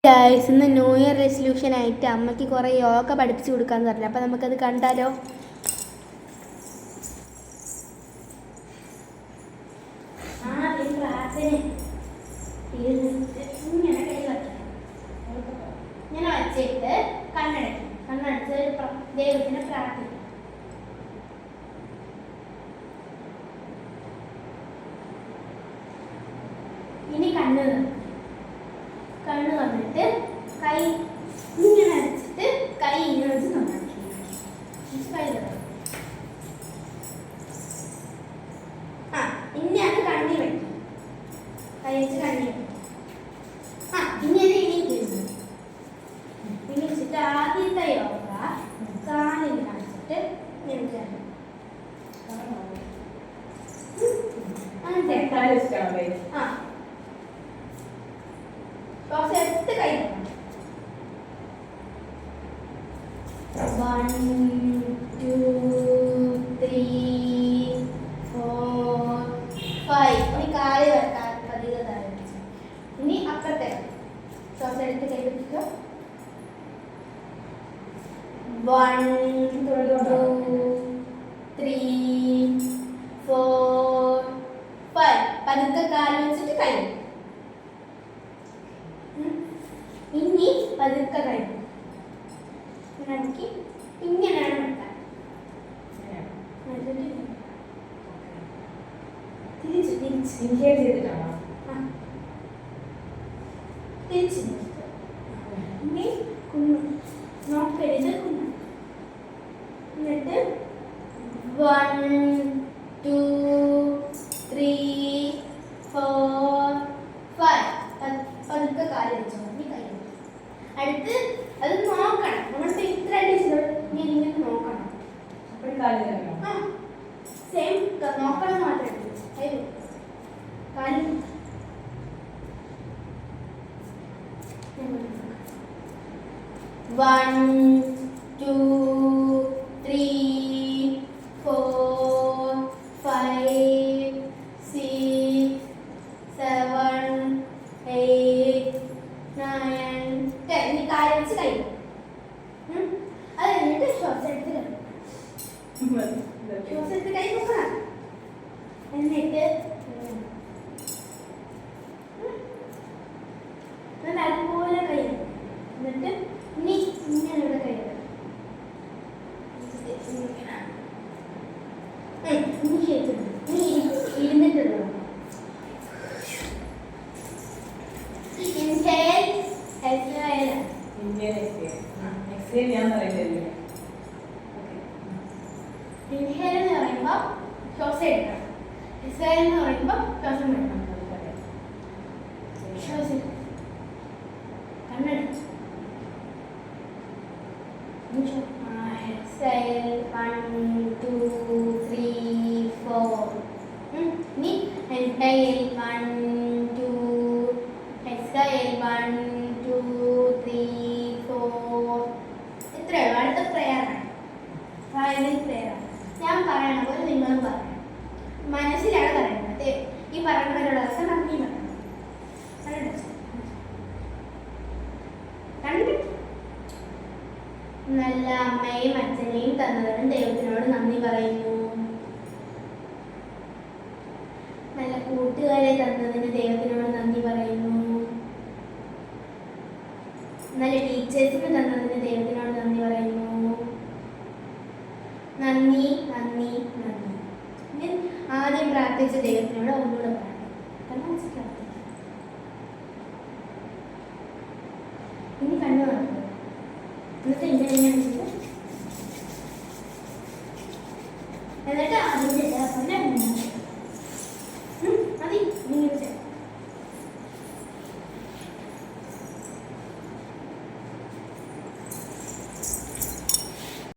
Guys, ഇന്ന് new year resolution ആയിട്ട് അമ്മയ്ക്ക് കുറേ യോഗ പഠിപ്പിച്ചു കൊടുക്കാന്ന് പറഞ്ഞു. അപ്പം നമുക്കത് കണ്ടാലോ? ഇങ്ങനെ വച്ചിട്ട് കണ്ണടച്ച് ദൈവത്തിനെ പ്രാർത്ഥിക്കും. ഇനി കണ്ണ് വന്നിട്ട് കൈ ഇങ്ങനെ അടിച്ചിട്ട് കൈ ഇങ്ങനെ വെച്ച് നന്നാക്കി ഇനിയാണ് കണ്ണി വെക്കും. കൈ വെച്ച് കണ്ണി വെക്കും. ഇനി അത് ഇണിച്ചിട്ട് ആദ്യത്തെ യോഗ കാലിൽ കാണിച്ചിട്ട് എടുത്ത് കൈ 1 2 3 4 5. ഇനി കാല് വെക്കാൻ പതിവ് താഴെ. ഇനി അപ്പുറത്തെ ശ്വാസം എടുത്ത് കൈ പിടിക്കുക. 1 2 3 4 5. പതുക്കെ കാല് വെച്ചിട്ട് കൈ. ഇനി പതുക്കെ കൈ ഇങ്ങനെയാണ് വെക്കാൻ. തിരിച്ച് നോക്കരുത്. എന്നിട്ട് 1 2 3 4 5. പതുക്കെ കാല് വെച്ചോ. അടുത്ത് അത് നോക്കണം. നമ്മളിപ്പോ ഇത്ര ഇങ്ങനെ നോക്കണം. സെയിം നോക്കണം മാത്രമേ കാലി 1 2 3 4 5 6 7 8 9 10. ഇനി കാല് വെച്ച് കഴിയും. അത് കഴിഞ്ഞിട്ട് ശ്വാസം എടുത്ത് കൈ നോക്കണം. എന്നിട്ട് അതുപോലെ കൈ. എന്നിട്ട് ഇനി ഇങ്ങനെ കൈ ഇരുന്നിട്ടുള്ളൂ. ഇൻഹേൽ എന്ന് പറയുമ്പോൾ ശ്വാസം എടുക്കണം. എക്സേൽ എന്ന് പറയുമ്പോൾ ശ്വാസം വിടണം. ശ്വാസം കണ്ണടച്ച് എക്സേൽ 1 2 3 4. ഇനി ഇൻഹേൽ 1 2 എക്സേൽ 1 2 3 4. ഇത്രയേ ഉള്ളൂ. അടുത്ത പ്രേയറാണ്. ഫൈനൽ പ്രേയറാണ്. ഞാൻ പറയണ പോലെ നിങ്ങളും പറയണം. മനസ്സിലാണ് പറയുന്നത്. ഈ പറയുന്നവരോടൊക്കെ നന്ദി പറയണം. നല്ല അമ്മയും അച്ഛനെയും തന്നതിനും ദൈവത്തിനോട് നന്ദി പറയുന്നു. നല്ല കൂട്ടുകാരെ തന്നതിന് ദൈവത്തിനോട് നന്ദി പറയുന്നു. നല്ല ടീച്ചേഴ്സിന് തന്നതിന് ദൈവത്തിനോട് നന്ദി പറയുന്നു. നന്ദി നന്ദി നന്ദി. ആദ്യം പ്രാർത്ഥിച്ച ദൈവത്തിനോട് ഒന്നുകൂടെ പ്രാർത്ഥിക്കും. ഇനി കണ്ണു നടക്കും. എന്നിട്ട് ഇങ്ങനെ